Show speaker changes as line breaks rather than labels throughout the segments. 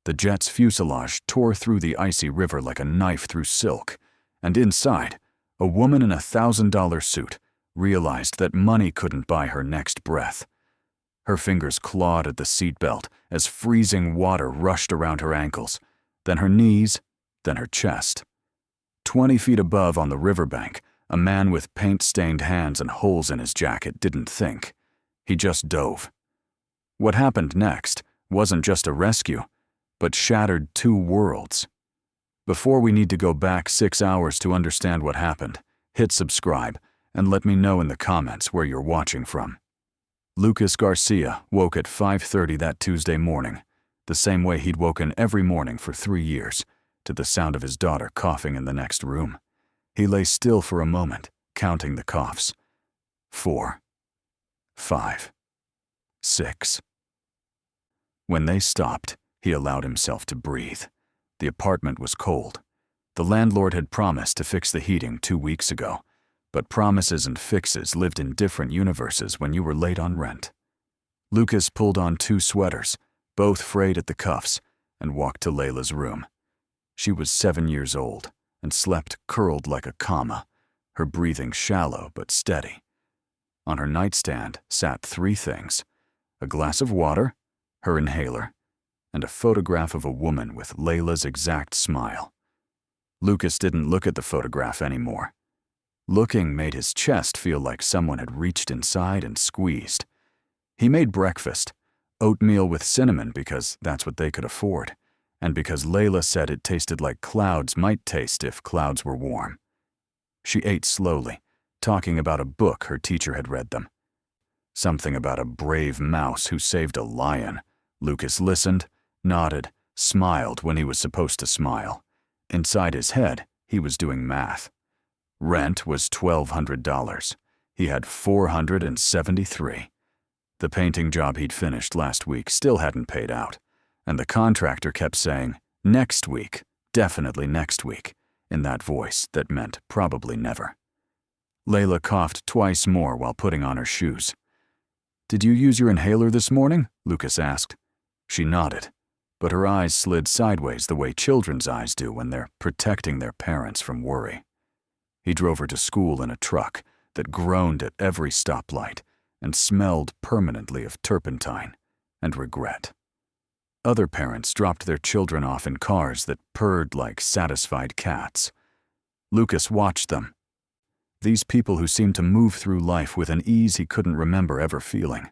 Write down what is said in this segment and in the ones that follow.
The jet's fuselage tore through the icy river like a knife through silk, and inside, a woman in a $1,000 suit realized that money couldn't buy her next breath. Her fingers clawed at the seatbelt as freezing water rushed around her ankles, then her knees, then her chest. 20 feet above on the riverbank, a man with paint-stained hands and holes in his jacket didn't think. He just dove. What happened next wasn't just a rescue, but shattered 2 worlds. Before we need to go back 6 hours to understand what happened, hit subscribe and let me know in the comments where you're watching from. Lucas Garcia woke at 5:30 that Tuesday morning, the same way he'd woken every morning for 3 years, to the sound of his daughter coughing in the next room. He lay still for a moment, counting the coughs. 4, 5, 6. When they stopped, he allowed himself to breathe. The apartment was cold. The landlord had promised to fix the heating 2 weeks ago, but promises and fixes lived in different universes when you were late on rent. Lucas pulled on 2 sweaters, both frayed at the cuffs, and walked to Layla's room. She was 7 years old and slept curled like a comma, her breathing shallow but steady. On her nightstand sat 3 things: a glass of water, her inhaler, and a photograph of a woman with Layla's exact smile. Lucas didn't look at the photograph anymore. Looking made his chest feel like someone had reached inside and squeezed. He made breakfast, oatmeal with cinnamon because that's what they could afford, and because Layla said it tasted like clouds might taste if clouds were warm. She ate slowly, talking about a book her teacher had read them. Something about a brave mouse who saved a lion. Lucas listened, nodded, smiled when he was supposed to smile. Inside his head, he was doing math. Rent was $1,200. He had $473. The painting job he'd finished last week still hadn't paid out, and the contractor kept saying, "Next week, definitely next week," in that voice that meant probably never. Layla coughed twice more while putting on her shoes. "Did you use your inhaler this morning?" Lucas asked. She nodded, but her eyes slid sideways the way children's eyes do when they're protecting their parents from worry. He drove her to school in a truck that groaned at every stoplight and smelled permanently of turpentine and regret. Other parents dropped their children off in cars that purred like satisfied cats. Lucas watched them. These people who seemed to move through life with an ease he couldn't remember ever feeling.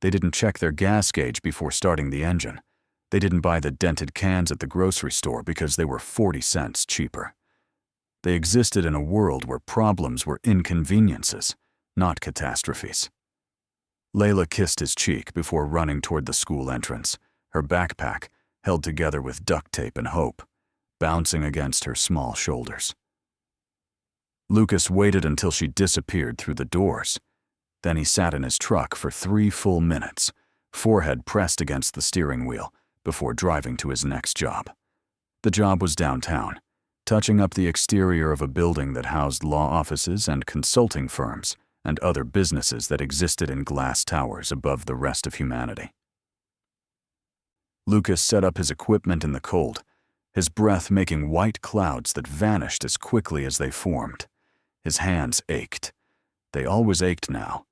They didn't check their gas gauge before starting the engine. They didn't buy the dented cans at the grocery store because they were 40 cents cheaper. They existed in a world where problems were inconveniences, not catastrophes. Layla kissed his cheek before running toward the school entrance, her backpack held together with duct tape and hope, bouncing against her small shoulders. Lucas waited until she disappeared through the doors. Then he sat in his truck for 3 full minutes, forehead pressed against the steering wheel, before driving to his next job. The job was downtown, touching up the exterior of a building that housed law offices and consulting firms and other businesses that existed in glass towers above the rest of humanity. Lucas set up his equipment in the cold, his breath making white clouds that vanished as quickly as they formed. His hands ached. They always ached now,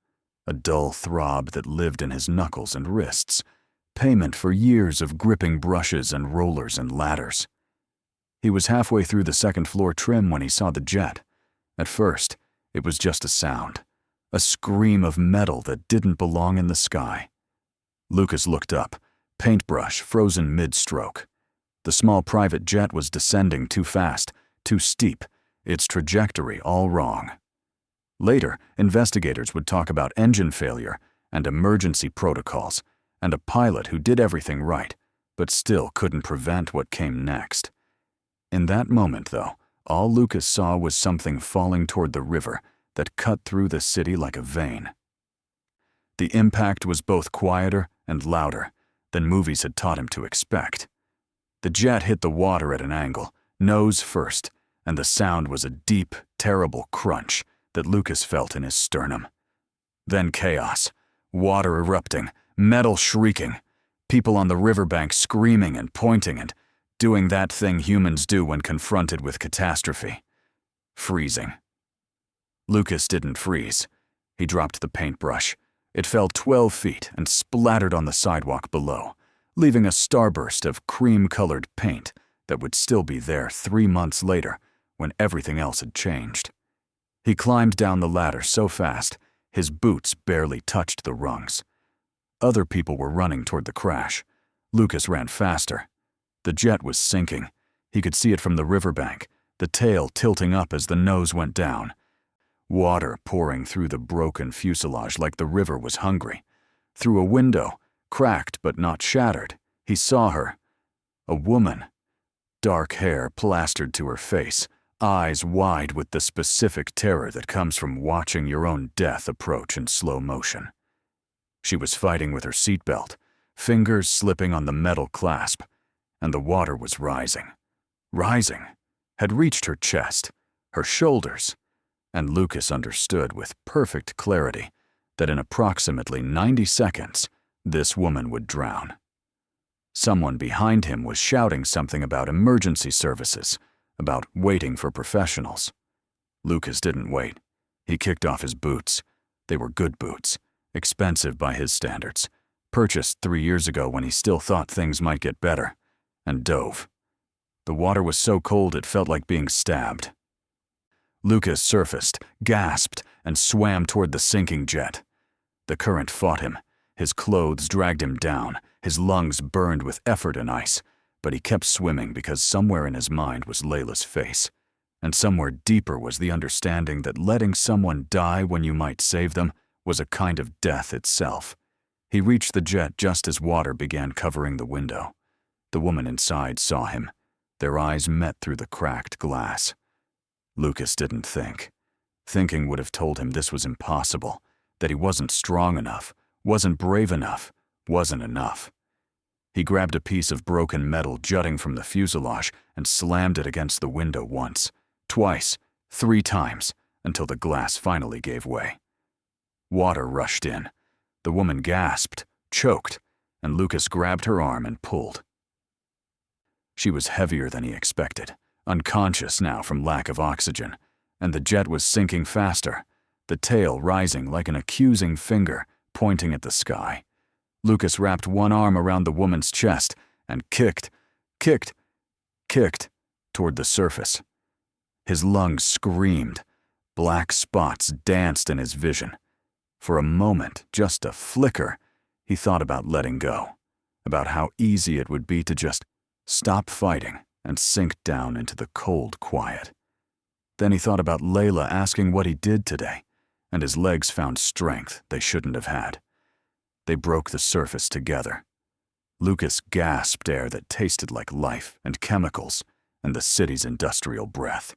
a dull throb that lived in his knuckles and wrists, payment for years of gripping brushes and rollers and ladders. He was halfway through the second-floor trim when he saw the jet. At first, it was just a sound, a scream of metal that didn't belong in the sky. Lucas looked up, paintbrush frozen mid-stroke. The small private jet was descending too fast, too steep, its trajectory all wrong. Later, investigators would talk about engine failure and emergency protocols, and a pilot who did everything right, but still couldn't prevent what came next. In that moment, though, all Lucas saw was something falling toward the river that cut through the city like a vein. The impact was both quieter and louder than movies had taught him to expect. The jet hit the water at an angle, nose first, and the sound was a deep, terrible crunch that Lucas felt in his sternum. Then chaos, water erupting, metal shrieking, People on the riverbank screaming and pointing and doing that thing humans do when confronted with catastrophe. Freezing. Lucas didn't freeze. He dropped the paintbrush. It fell 12 feet and splattered on the sidewalk below, leaving a starburst of cream-colored paint that would still be there 3 months later when everything else had changed. He climbed down the ladder so fast, his boots barely touched the rungs. Other people were running toward the crash. Lucas ran faster. The jet was sinking. He could see it from the riverbank, the tail tilting up as the nose went down. Water pouring through the broken fuselage like the river was hungry. Through a window, cracked but not shattered, he saw her. A woman. Dark hair plastered to her face, eyes wide with the specific terror that comes from watching your own death approach in slow motion. She was fighting with her seatbelt, fingers slipping on the metal clasp, and the water was rising. Rising. Had reached her chest, her shoulders, and Lucas understood with perfect clarity that in approximately 90 seconds, this woman would drown. Someone behind him was shouting something about emergency services, about waiting for professionals. Lucas didn't wait. He kicked off his boots. They were good boots, expensive by his standards, purchased 3 years ago when he still thought things might get better, and dove. The water was so cold it felt like being stabbed. Lucas surfaced, gasped, and swam toward the sinking jet. The current fought him. His clothes dragged him down. His lungs burned with effort and ice, but he kept swimming because somewhere in his mind was Layla's face, and somewhere deeper was the understanding that letting someone die when you might save them was a kind of death itself. He reached the jet just as water began covering the window. The woman inside saw him. Their eyes met through the cracked glass. Lucas didn't think. Thinking would have told him this was impossible, that he wasn't strong enough, wasn't brave enough, wasn't enough. He grabbed a piece of broken metal jutting from the fuselage and slammed it against the window once, twice, 3 times, until the glass finally gave way. Water rushed in. The woman gasped, choked, and Lucas grabbed her arm and pulled. She was heavier than he expected, unconscious now from lack of oxygen, and the jet was sinking faster, the tail rising like an accusing finger pointing at the sky. Lucas wrapped one arm around the woman's chest and kicked toward the surface. His lungs screamed. Black spots danced in his vision. For a moment, just a flicker, he thought about letting go, about how easy it would be to just stop fighting and sink down into the cold quiet. Then he thought about Layla asking what he did today, and his legs found strength they shouldn't have had. They broke the surface together. Lucas gasped air that tasted like life and chemicals and the city's industrial breath.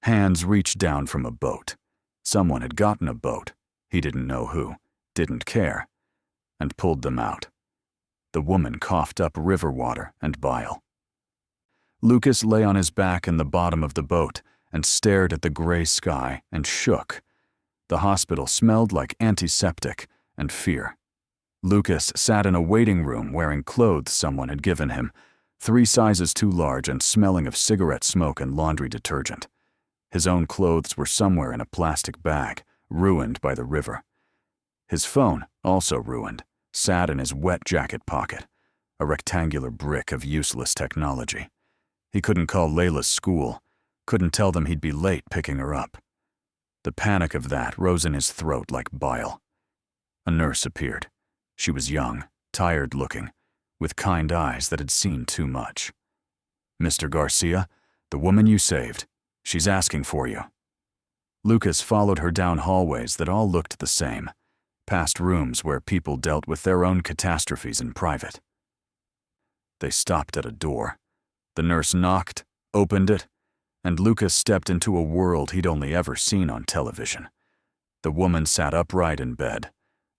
Hands reached down from a boat. Someone had gotten a boat, he didn't know who, didn't care, and pulled them out. The woman coughed up river water and bile. Lucas lay on his back in the bottom of the boat and stared at the gray sky and shook. The hospital smelled like antiseptic and fear. Lucas sat in a waiting room wearing clothes someone had given him, 3 sizes too large and smelling of cigarette smoke and laundry detergent. His own clothes were somewhere in a plastic bag, ruined by the river. His phone, also ruined, sat in his wet jacket pocket, a rectangular brick of useless technology. He couldn't call Layla's school, couldn't tell them he'd be late picking her up. The panic of that rose in his throat like bile. A nurse appeared. She was young, tired-looking, with kind eyes that had seen too much. "Mr. Garcia, the woman you saved. She's asking for you." Lucas followed her down hallways that all looked the same, past rooms where people dealt with their own catastrophes in private. They stopped at a door. The nurse knocked, opened it, and Lucas stepped into a world he'd only ever seen on television. The woman sat upright in bed,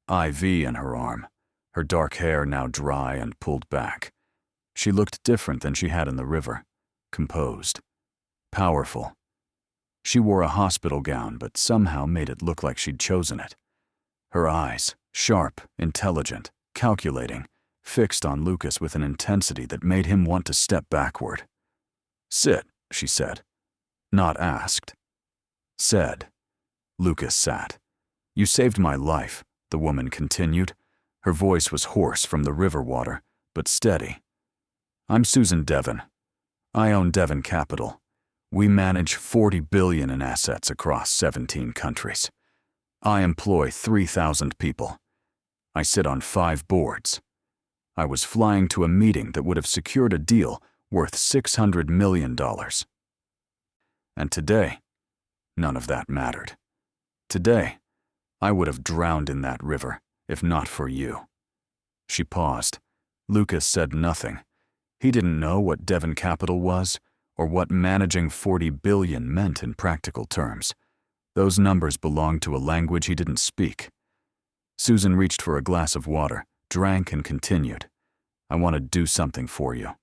IV in her arm, her dark hair now dry and pulled back. She looked different than she had in the river, composed, powerful. She wore a hospital gown but somehow made it look like she'd chosen it. Her eyes, sharp, intelligent, calculating, fixed on Lucas with an intensity that made him want to step backward. "Sit," she said. Not asked. Said. Lucas sat. "You saved my life," the woman continued. Her voice was hoarse from the river water, but steady. "I'm Susan Devon. I own Devon Capital. We manage $40 billion in assets across 17 countries. I employ 3,000 people. I sit on 5 boards. I was flying to a meeting that would have secured a deal worth $600 million. And today, none of that mattered. Today, I would have drowned in that river, if not for you." She paused. Lucas said nothing. He didn't know what Devon Capital was, or what managing $40 billion meant in practical terms. Those numbers belonged to a language he didn't speak. Susan reached for a glass of water, drank, and continued. "I want to do something for you.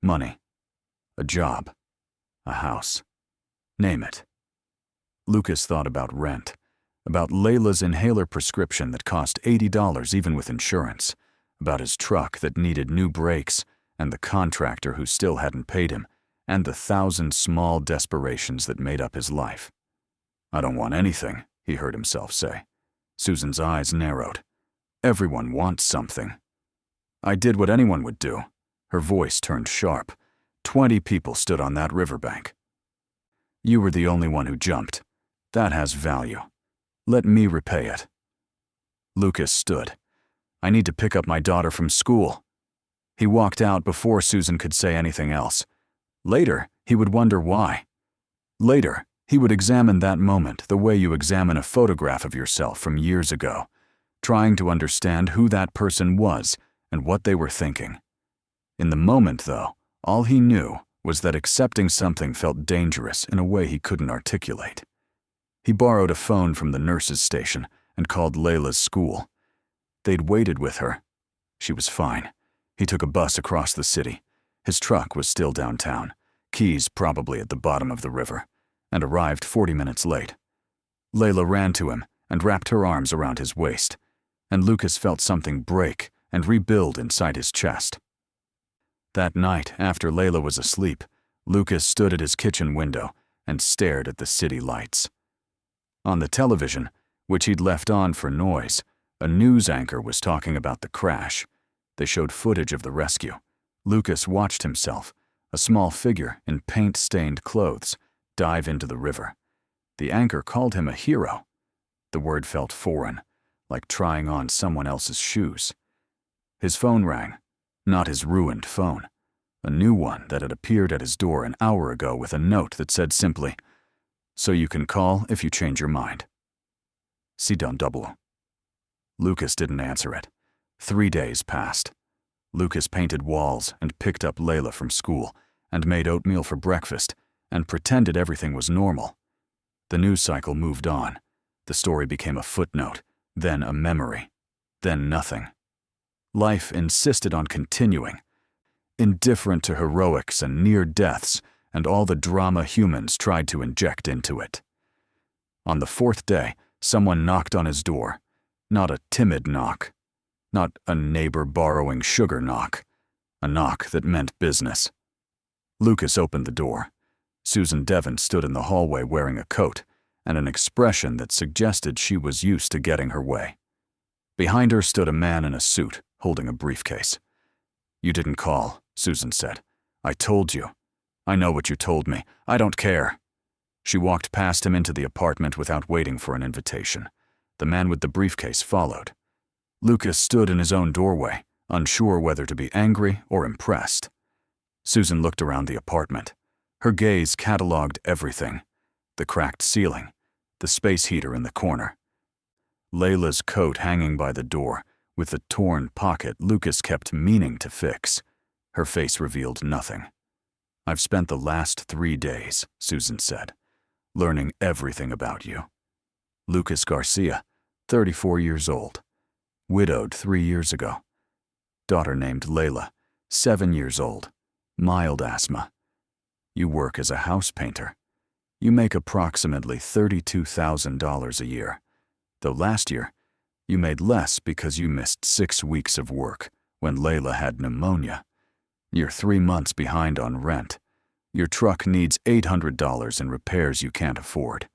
Money. A job. A house. Name it." Lucas thought about rent, about Layla's inhaler prescription that cost $80 even with insurance, about his truck that needed new brakes, and the contractor who still hadn't paid him, and the 1,000 small desperations that made up his life. "I don't want anything," he heard himself say. Susan's eyes narrowed. "Everyone wants something." "I did what anyone would do." Her voice turned sharp. 20 people stood on that riverbank. "You were the only one who jumped. That has value. Let me repay it." Lucas stood. "I need to pick up my daughter from school." He walked out before Susan could say anything else. Later, he would wonder why. Later, he would examine that moment the way you examine a photograph of yourself from years ago, trying to understand who that person was and what they were thinking. In the moment, though, all he knew was that accepting something felt dangerous in a way he couldn't articulate. He borrowed a phone from the nurse's station and called Layla's school. They'd waited with her. She was fine. He took a bus across the city. His truck was still downtown, keys probably at the bottom of the river, and arrived 40 minutes late. Layla ran to him and wrapped her arms around his waist, and Lucas felt something break and rebuild inside his chest. That night, after Layla was asleep, Lucas stood at his kitchen window and stared at the city lights. On the television, which he'd left on for noise, a news anchor was talking about the crash. They showed footage of the rescue. Lucas watched himself, a small figure in paint-stained clothes, dive into the river. The anchor called him a hero. The word felt foreign, like trying on someone else's shoes. His phone rang. Not his ruined phone. A new one that had appeared at his door an hour ago with a note that said simply, "So you can call if you change your mind. CW." Lucas didn't answer it. 3 days passed. Lucas painted walls and picked up Layla from school and made oatmeal for breakfast and pretended everything was normal. The news cycle moved on. The story became a footnote, then a memory, then nothing. Life insisted on continuing, indifferent to heroics and near deaths and all the drama humans tried to inject into it. On the 4th day, someone knocked on his door. Not a timid knock. Not a neighbor borrowing sugar knock. A knock that meant business. Lucas opened the door. Susan Devon stood in the hallway wearing a coat and an expression that suggested she was used to getting her way. Behind her stood a man in a suit, holding a briefcase. "You didn't call," Susan said. "I told you. I know what you told me. I don't care." She walked past him into the apartment without waiting for an invitation. The man with the briefcase followed. Lucas stood in his own doorway, unsure whether to be angry or impressed. Susan looked around the apartment. Her gaze cataloged everything. The cracked ceiling, the space heater in the corner, Layla's coat hanging by the door, with the torn pocket Lucas kept meaning to fix. Her face revealed nothing. "I've spent the last 3 days," Susan said, "learning everything about you. Lucas Garcia, 34 years old. Widowed 3 years ago. Daughter named Layla, 7 years old. Mild asthma. You work as a house painter. You make approximately $32,000 a year. Though last year, you made less because you missed 6 weeks of work, when Layla had pneumonia. You're 3 months behind on rent. Your truck needs $800 in repairs you can't afford.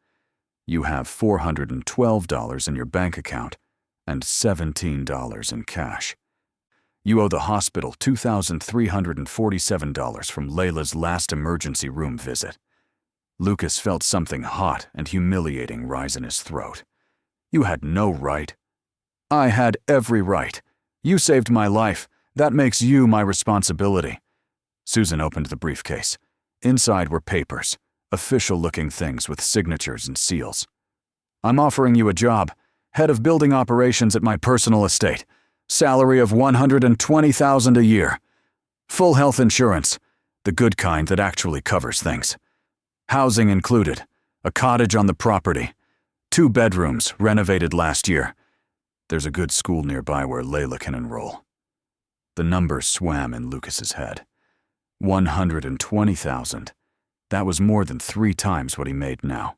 You have $412 in your bank account and $17 in cash. You owe the hospital $2,347 from Layla's last emergency room visit. Lucas felt something hot and humiliating rise in his throat. You had no right. I had every right. You saved my life. That makes you my responsibility. Susan opened the briefcase. Inside were papers, official-looking things with signatures and seals. I'm offering you a job, head of building operations at my personal estate. Salary of $120,000 a year. Full health insurance, the good kind that actually covers things. Housing included, a cottage on the property, 2 bedrooms renovated last year. There's a good school nearby where Layla can enroll. The numbers swam in Lucas's head. $120,000. That was more than 3 times what he made now.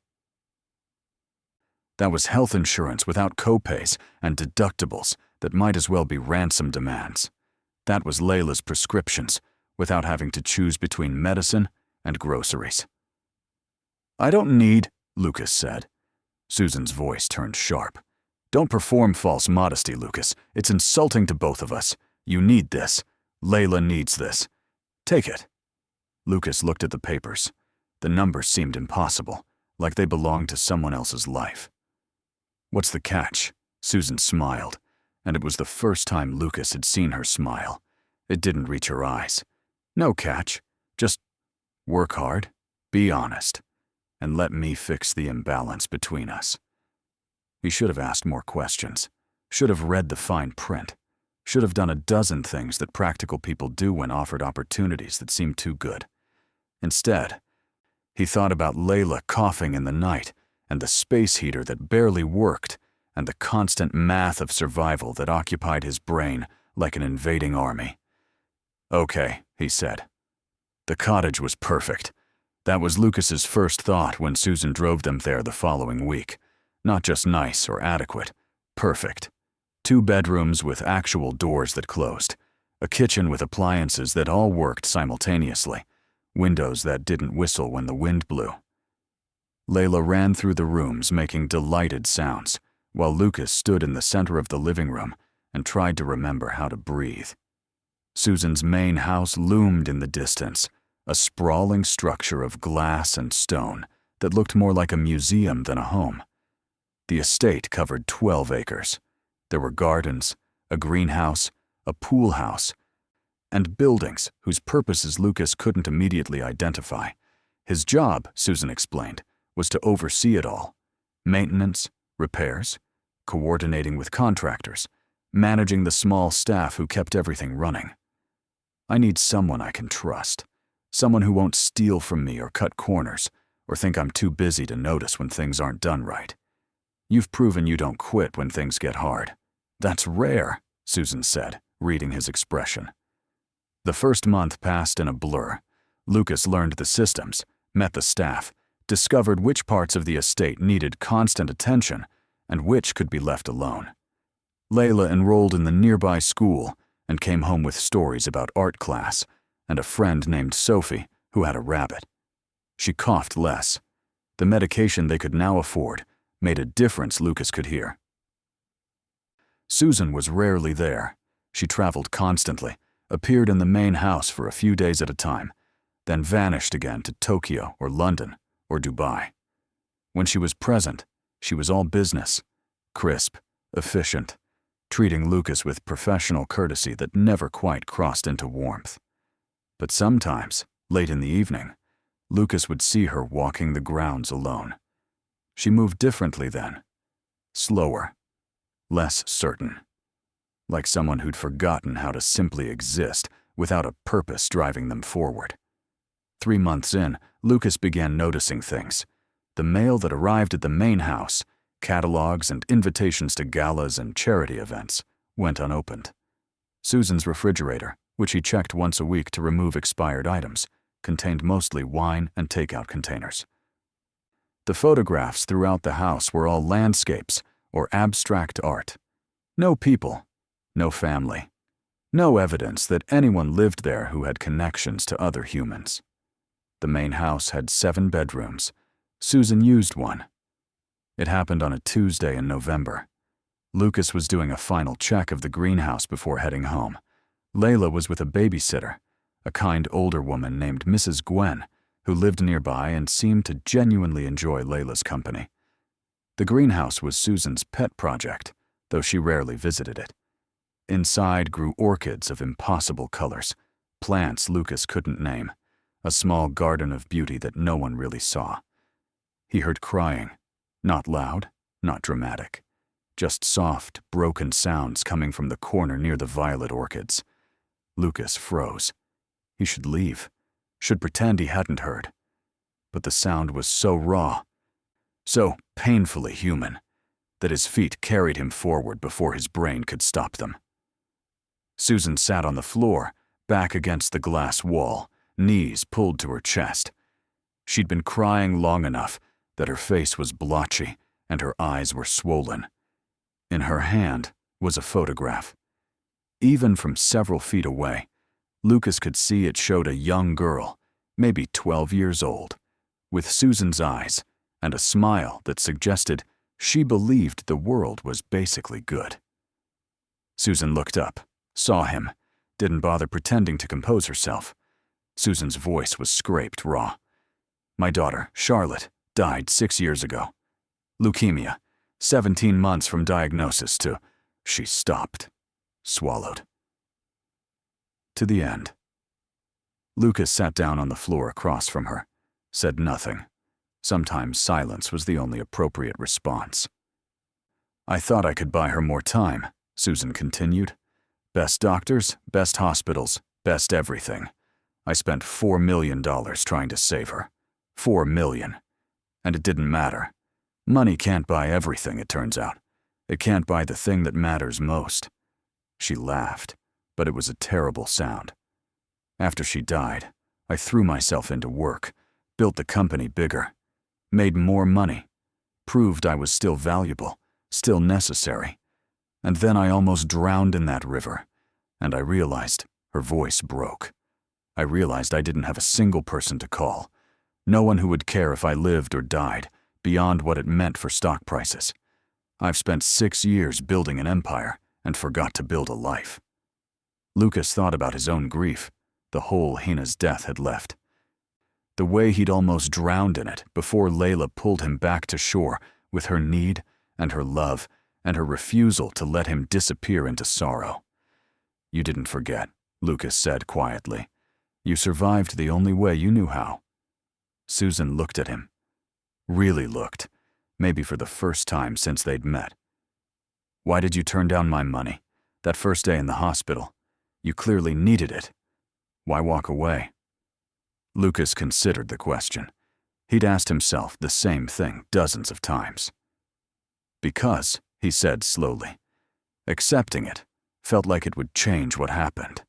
That was health insurance without copays and deductibles that might as well be ransom demands. That was Layla's prescriptions, without having to choose between medicine and groceries. I don't need, Lucas said. Susan's voice turned sharp. Don't perform false modesty, Lucas. It's insulting to both of us. You need this. Layla needs this. Take it. Lucas looked at the papers. The numbers seemed impossible, like they belonged to someone else's life. What's the catch? Susan smiled, and it was the first time Lucas had seen her smile. It didn't reach her eyes. No catch. Just work hard, be honest, and let me fix the imbalance between us. He should have asked more questions, should have read the fine print, should have done a dozen things that practical people do when offered opportunities that seem too good. Instead, he thought about Layla coughing in the night and the space heater that barely worked and the constant math of survival that occupied his brain like an invading army. Okay, he said. The cottage was perfect. That was Lucas's first thought when Susan drove them there the following week. Not just nice or adequate, perfect. 2 bedrooms with actual doors that closed, a kitchen with appliances that all worked simultaneously, windows that didn't whistle when the wind blew. Layla ran through the rooms making delighted sounds, while Lucas stood in the center of the living room and tried to remember how to breathe. Susan's main house loomed in the distance, a sprawling structure of glass and stone that looked more like a museum than a home. The estate covered 12 acres. There were gardens, a greenhouse, a pool house, and buildings whose purposes Lucas couldn't immediately identify. His job, Susan explained, was to oversee it all. Maintenance, repairs, coordinating with contractors, managing the small staff who kept everything running. I need someone I can trust, someone who won't steal from me or cut corners, or think I'm too busy to notice when things aren't done right. You've proven you don't quit when things get hard. That's rare, Susan said, reading his expression. The first month passed in a blur. Lucas learned the systems, met the staff, discovered which parts of the estate needed constant attention and which could be left alone. Layla enrolled in the nearby school and came home with stories about art class and a friend named Sophie who had a rabbit. She coughed less. The medication they could now afford made a difference Lucas could hear. Susan was rarely there. She traveled constantly, appeared in the main house for a few days at a time, then vanished again to Tokyo or London or Dubai. When she was present, she was all business, crisp, efficient, treating Lucas with professional courtesy that never quite crossed into warmth. But sometimes, late in the evening, Lucas would see her walking the grounds alone. She moved differently then, slower, less certain, like someone who'd forgotten how to simply exist without a purpose driving them forward. 3 months in, Lucas began noticing things. The mail that arrived at the main house, catalogs and invitations to galas and charity events, went unopened. Susan's refrigerator, which he checked once a week to remove expired items, contained mostly wine and takeout containers. The photographs throughout the house were all landscapes or abstract art. No people, no family, No evidence that anyone lived there who had connections to other humans. The main house had 7 bedrooms. Susan used one. It happened on a Tuesday in November. Lucas was doing a final check of the greenhouse before heading home. Layla was with a babysitter, a kind older woman named Mrs. Gwen, who lived nearby and seemed to genuinely enjoy Layla's company. The greenhouse was Susan's pet project, though she rarely visited it. Inside grew orchids of impossible colors, plants Lucas couldn't name, a small garden of beauty that no one really saw. He heard crying, not loud, not dramatic, just soft, broken sounds coming from the corner near the violet orchids. Lucas froze. He should leave, should pretend he hadn't heard. But the sound was so raw, so painfully human, that his feet carried him forward before his brain could stop them. Susan sat on the floor, back against the glass wall, knees pulled to her chest. She'd been crying long enough that her face was blotchy and her eyes were swollen. In her hand was a photograph. Even from several feet away, Lucas could see it showed a young girl, maybe 12 years old, with Susan's eyes and a smile that suggested she believed the world was basically good. Susan looked up, saw him, didn't bother pretending to compose herself. Susan's voice was scraped raw. "My daughter, Charlotte, died 6 years ago. Leukemia, 17 months from diagnosis to..." She stopped, swallowed. To the end. Lucas sat down on the floor across from her, said nothing. Sometimes silence was the only appropriate response. "I thought I could buy her more time," Susan continued. "Best doctors, best hospitals, best everything. I spent $4 million trying to save her. $4 million. And it didn't matter. Money can't buy everything, it turns out. It can't buy the thing that matters most." She laughed, but it was a terrible sound. "After she died, I threw myself into work, built the company bigger, made more money, proved I was still valuable, still necessary. And then I almost drowned in that river, and I realized," her voice broke. "I realized I didn't have a single person to call, no one who would care if I lived or died, beyond what it meant for stock prices. I've spent 6 years building an empire and forgot to build a life." Lucas thought about his own grief. The hole Hina's death had left. The way he'd almost drowned in it before Layla pulled him back to shore with her need and her love and her refusal to let him disappear into sorrow. "You didn't forget," Lucas said quietly. "You survived the only way you knew how." Susan looked at him. Really looked, maybe for the first time since they'd met. "Why did you turn down my money? That first day in the hospital. You clearly needed it. Why walk away?" Lucas considered the question. He'd asked himself the same thing dozens of times. "Because," he said slowly, "accepting it felt like it would change what happened.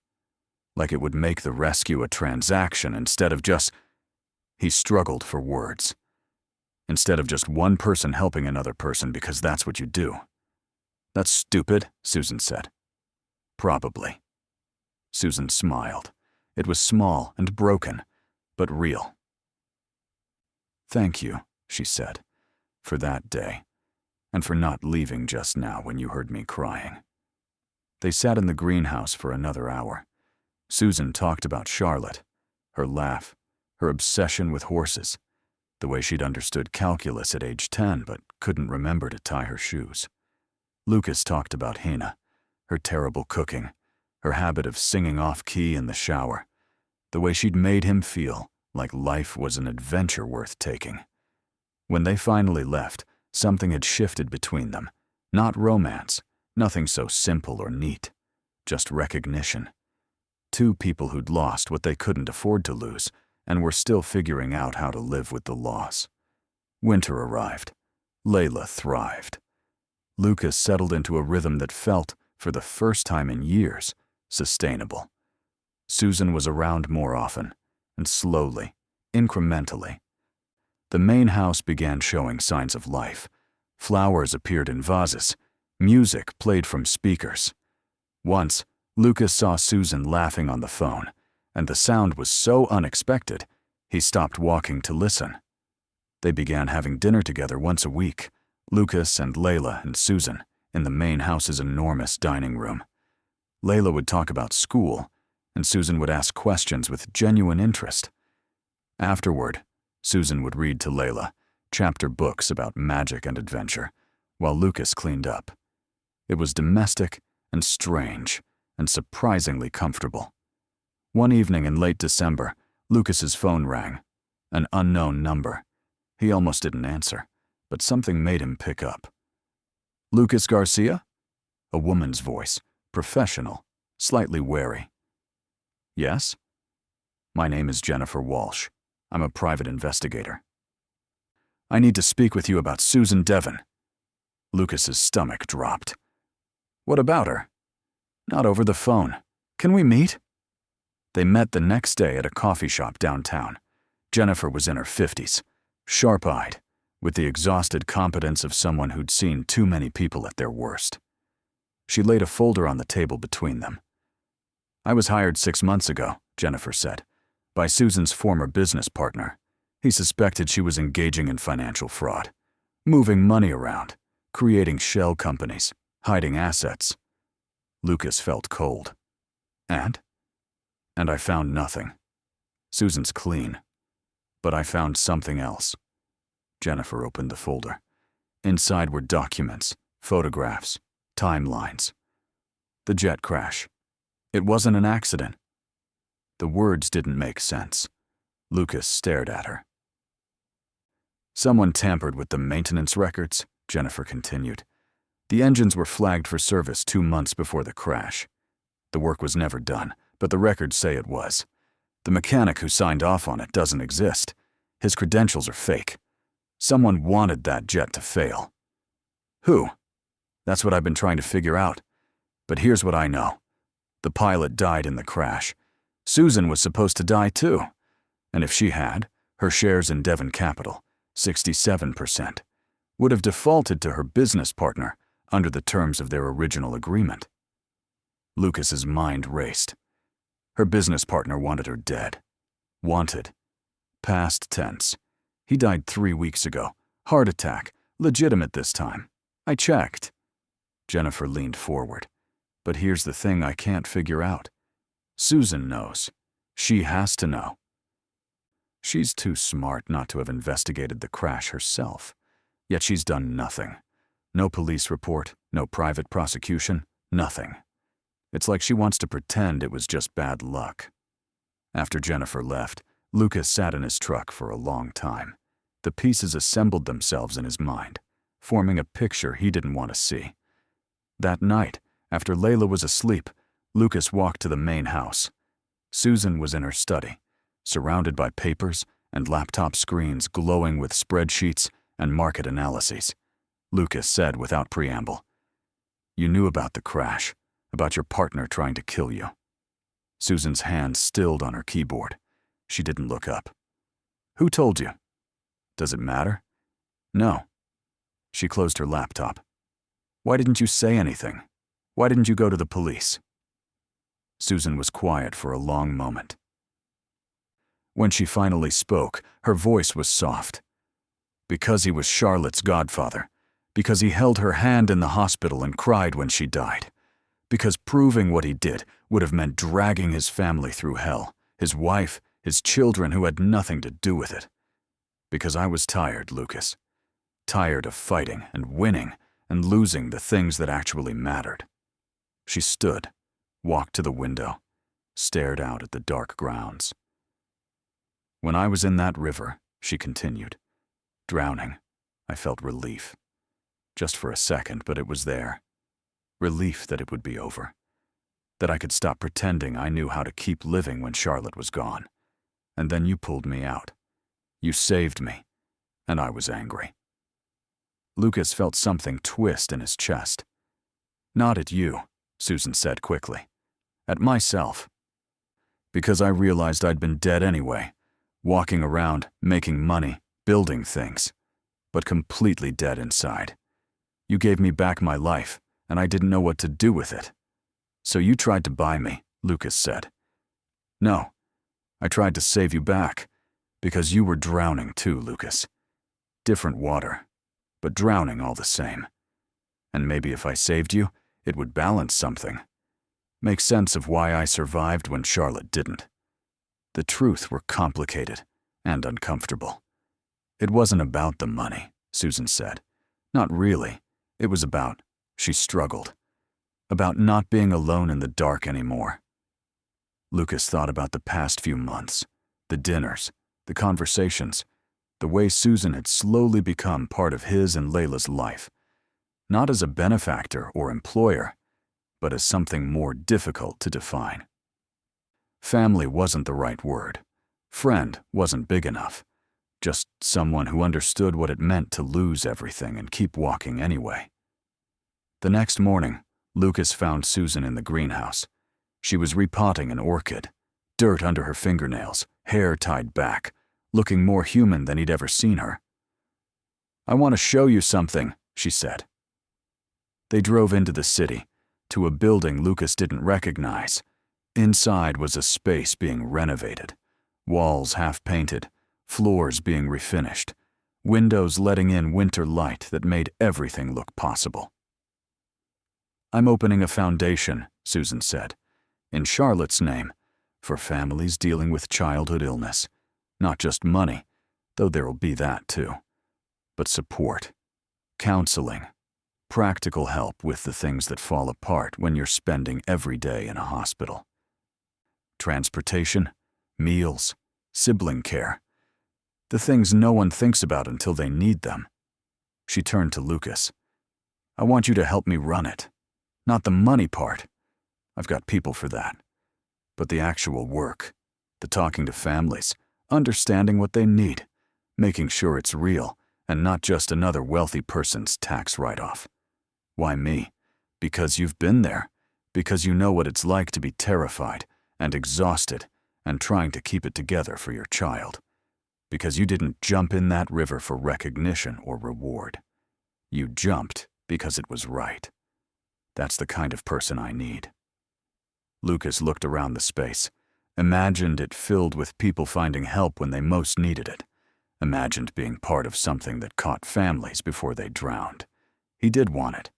Like it would make the rescue a transaction instead of just..." He struggled for words. "Instead of just one person helping another person because that's what you do." "That's stupid," Susan said. "Probably." Susan smiled. It was small and broken, but real. "Thank you," she said, "for that day, and for not leaving just now when you heard me crying." They sat in the greenhouse for another hour. Susan talked about Charlotte, her laugh, her obsession with horses, the way she'd understood calculus at age 10 but couldn't remember to tie her shoes. Lucas talked about Hina, her terrible cooking, her habit of singing off-key in the shower, the way she'd made him feel like life was an adventure worth taking. When they finally left, something had shifted between them. Not romance, nothing so simple or neat, just recognition. Two people who'd lost what they couldn't afford to lose and were still figuring out how to live with the loss. Winter arrived. Layla thrived. Lucas settled into a rhythm that felt, for the first time in years, sustainable. Susan was around more often, and slowly, incrementally. The main house began showing signs of life. Flowers appeared in vases. Music played from speakers. Once, Lucas saw Susan laughing on the phone, and the sound was so unexpected, he stopped walking to listen. They began having dinner together once a week, Lucas and Layla and Susan, in the main house's enormous dining room. Layla would talk about school, and Susan would ask questions with genuine interest. Afterward, Susan would read to Layla chapter books about magic and adventure, while Lucas cleaned up. It was domestic and strange and surprisingly comfortable. One evening in late December, Lucas's phone rang. An unknown number. He almost didn't answer, but something made him pick up. "Lucas Garcia?" A woman's voice, professional, slightly wary. "Yes?" "My name is Jennifer Walsh. I'm a private investigator." "I need to speak with you about Susan Devon." Lucas's stomach dropped. "What about her?" "Not over the phone. Can we meet?" They met the next day at a coffee shop downtown. Jennifer was in her 50s, sharp-eyed, with the exhausted competence of someone who'd seen too many people at their worst. She laid a folder on the table between them. "I was hired 6 months ago," Jennifer said, "by Susan's former business partner. He suspected she was engaging in financial fraud, moving money around, creating shell companies, hiding assets." Lucas felt cold. And I found nothing. Susan's clean. But I found something else." Jennifer opened the folder. Inside were documents, photographs, timelines. The jet crash. It wasn't an accident. The words didn't make sense. Lucas stared at her. "Someone tampered with the maintenance records," Jennifer continued. "The engines were flagged for service 2 months before the crash. The work was never done, but the records say it was. The mechanic who signed off on it doesn't exist. His credentials are fake. Someone wanted that jet to fail. Who? That's what I've been trying to figure out. But here's what I know. The pilot died in the crash. Susan was supposed to die too. And if she had, her shares in Devon Capital, 67%, would have defaulted to her business partner under the terms of their original agreement." Lucas's mind raced. Her business partner wanted her dead. Wanted. Past tense. He died 3 weeks ago. Heart attack. Legitimate this time. I checked. Jennifer leaned forward. "But here's the thing I can't figure out. Susan knows. She has to know. She's too smart not to have investigated the crash herself. Yet she's done nothing. No police report, no private prosecution, nothing. It's like she wants to pretend it was just bad luck." After Jennifer left, Lucas sat in his truck for a long time. The pieces assembled themselves in his mind, forming a picture he didn't want to see. That night, after Layla was asleep, Lucas walked to the main house. Susan was in her study, surrounded by papers and laptop screens glowing with spreadsheets and market analyses. Lucas said without preamble, "You knew about the crash, about your partner trying to kill you." Susan's hand stilled on her keyboard. She didn't look up. "Who told you?" "Does it matter?" "No." She closed her laptop. "Why didn't you say anything? Why didn't you go to the police?" Susan was quiet for a long moment. When she finally spoke, her voice was soft. "Because he was Charlotte's godfather. Because he held her hand in the hospital and cried when she died. Because proving what he did would have meant dragging his family through hell, his wife, his children who had nothing to do with it. Because I was tired, Lucas. Tired of fighting and winning and losing the things that actually mattered." She stood, walked to the window, stared out at the dark grounds. "When I was in that river," she continued, "drowning, I felt relief. Just for a second, but it was there. Relief that it would be over. That I could stop pretending I knew how to keep living when Charlotte was gone. And then you pulled me out. You saved me, and I was angry." Lucas felt something twist in his chest. "Not at you," Susan said quickly. "At myself. Because I realized I'd been dead anyway, walking around, making money, building things, but completely dead inside. You gave me back my life, and I didn't know what to do with it. "So you tried to buy me," Lucas said. "No, I tried to save you back, because you were drowning too, Lucas. Different water, but drowning all the same. And maybe if I saved you, it would balance something. Make sense of why I survived when Charlotte didn't." The truth were complicated and uncomfortable. "It wasn't about the money," Susan said. "Not really. It was about," she struggled, "about not being alone in the dark anymore." Lucas thought about the past few months, the dinners, the conversations, the way Susan had slowly become part of his and Layla's life, not as a benefactor or employer, but as something more difficult to define. Family wasn't the right word. Friend wasn't big enough. Just someone who understood what it meant to lose everything and keep walking anyway. The next morning, Lucas found Susan in the greenhouse. She was repotting an orchid, dirt under her fingernails, hair tied back, looking more human than he'd ever seen her. "I want to show you something," she said. They drove into the city, to a building Lucas didn't recognize. Inside was a space being renovated, walls half-painted, floors being refinished, windows letting in winter light that made everything look possible. "I'm opening a foundation," Susan said, "in Charlotte's name, for families dealing with childhood illness. Not just money, though there'll be that too, but support, counseling, practical help with the things that fall apart when you're spending every day in a hospital. Transportation, meals, sibling care. The things no one thinks about until they need them." She turned to Lucas. "I want you to help me run it. Not the money part. I've got people for that. But the actual work, the talking to families, understanding what they need, making sure it's real and not just another wealthy person's tax write-off. Why me? Because you've been there. Because you know what it's like to be terrified and exhausted and trying to keep it together for your child. Because you didn't jump in that river for recognition or reward. You jumped because it was right. That's the kind of person I need." Lucas looked around the space, imagined it filled with people finding help when they most needed it, imagined being part of something that caught families before they drowned. He did want it.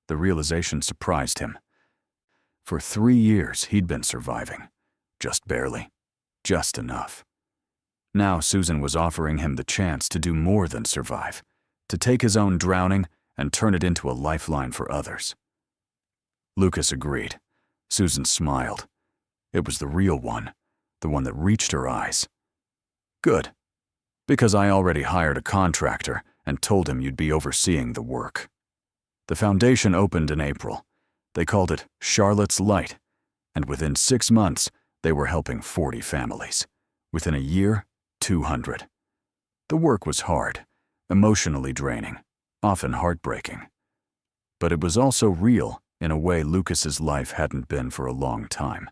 The realization surprised him. For 3 years, he'd been surviving. Just barely. Just enough. Now Susan was offering him the chance to do more than survive, to take his own drowning and turn it into a lifeline for others. Lucas agreed. Susan smiled. It was the real one, the one that reached her eyes. "Good. Because I already hired a contractor and told him you'd be overseeing the work." The foundation opened in April. They called it Charlotte's Light, and within 6 months, they were helping 40 families. Within a year, 200. The work was hard, emotionally draining, often heartbreaking. But it was also real in a way Lucas's life hadn't been for a long time.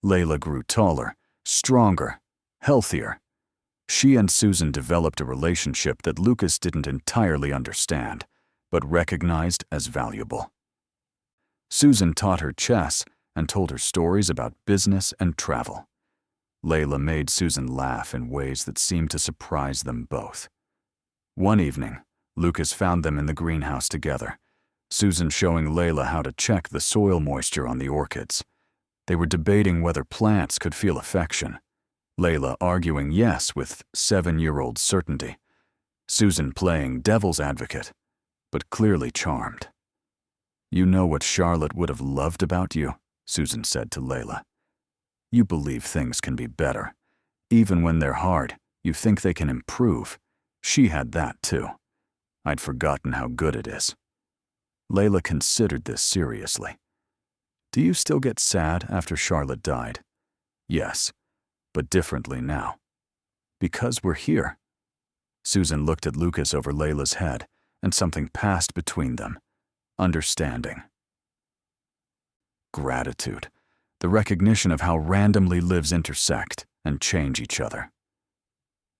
Layla grew taller, stronger, healthier. She and Susan developed a relationship that Lucas didn't entirely understand, but recognized as valuable. Susan taught her chess and told her stories about business and travel. Layla made Susan laugh in ways that seemed to surprise them both. One evening, Lucas found them in the greenhouse together, Susan showing Layla how to check the soil moisture on the orchids. They were debating whether plants could feel affection. Layla arguing yes with 7-year-old certainty. Susan playing devil's advocate, but clearly charmed. "You know what Charlotte would have loved about you," Susan said to Layla. "You believe things can be better. Even when they're hard, you think they can improve. She had that too. I'd forgotten how good it is." Layla considered this seriously. "Do you still get sad after Charlotte died?" "Yes, but differently now. Because we're here." Susan looked at Lucas over Layla's head, and something passed between them. Understanding. Gratitude. The recognition of how randomly lives intersect and change each other.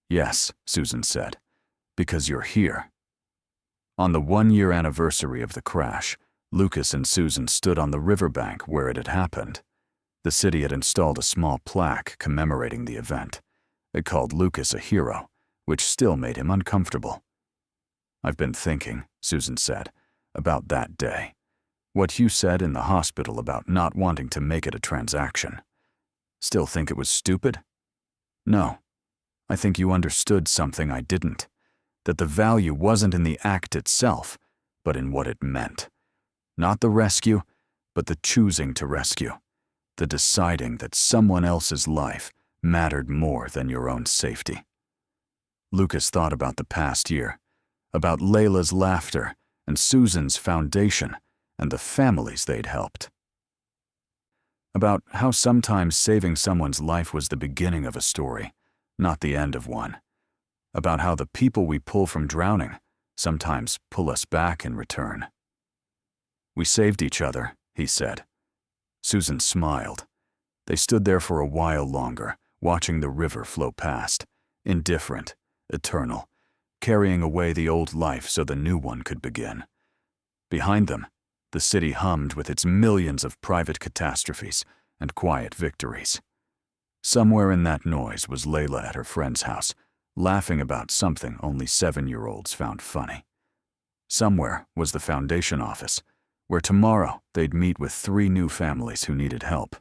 "Yes," Susan said, "because you're here." On the 1-year anniversary of the crash, Lucas and Susan stood on the riverbank where it had happened. The city had installed a small plaque commemorating the event. It called Lucas a hero, which still made him uncomfortable. "I've been thinking," Susan said, "about that day. What you said in the hospital about not wanting to make it a transaction. Still think it was stupid?" "No. I think you understood something I didn't. That the value wasn't in the act itself, but in what it meant. Not the rescue, but the choosing to rescue. The deciding that someone else's life mattered more than your own safety." Lucas thought about the past year, about Layla's laughter and Susan's foundation and the families they'd helped. About how sometimes saving someone's life was the beginning of a story, not the end of one. About how the people we pull from drowning sometimes pull us back in return. "We saved each other," he said. Susan smiled. They stood there for a while longer, watching the river flow past, indifferent, eternal, carrying away the old life so the new one could begin. Behind them, the city hummed with its millions of private catastrophes and quiet victories. Somewhere in that noise was Layla at her friend's house, laughing about something only 7-year-olds found funny. Somewhere was the foundation office, where tomorrow they'd meet with 3 new families who needed help.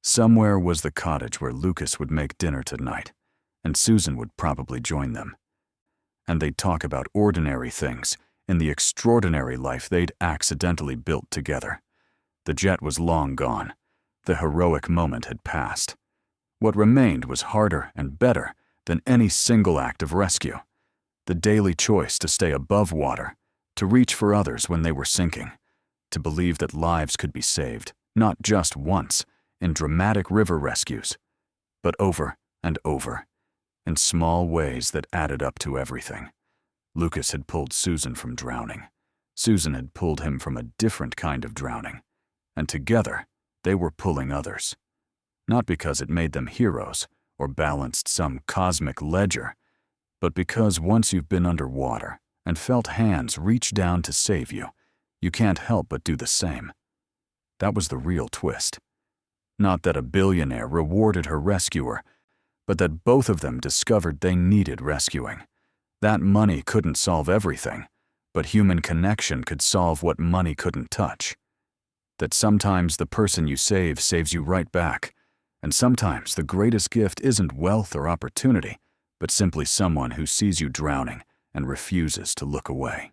Somewhere was the cottage where Lucas would make dinner tonight, and Susan would probably join them. And they'd talk about ordinary things in the extraordinary life they'd accidentally built together. The jet was long gone. The heroic moment had passed. What remained was harder and better than any single act of rescue. The daily choice to stay above water, to reach for others when they were sinking, to believe that lives could be saved, not just once, in dramatic river rescues, but over and over, in small ways that added up to everything. Lucas had pulled Susan from drowning. Susan had pulled him from a different kind of drowning. And together, they were pulling others. Not because it made them heroes or balanced some cosmic ledger, but because once you've been underwater and felt hands reach down to save you, you can't help but do the same. That was the real twist. Not that a billionaire rewarded her rescuer, but that both of them discovered they needed rescuing. That money couldn't solve everything, but human connection could solve what money couldn't touch. That sometimes the person you save saves you right back, and sometimes the greatest gift isn't wealth or opportunity, but simply someone who sees you drowning and refuses to look away.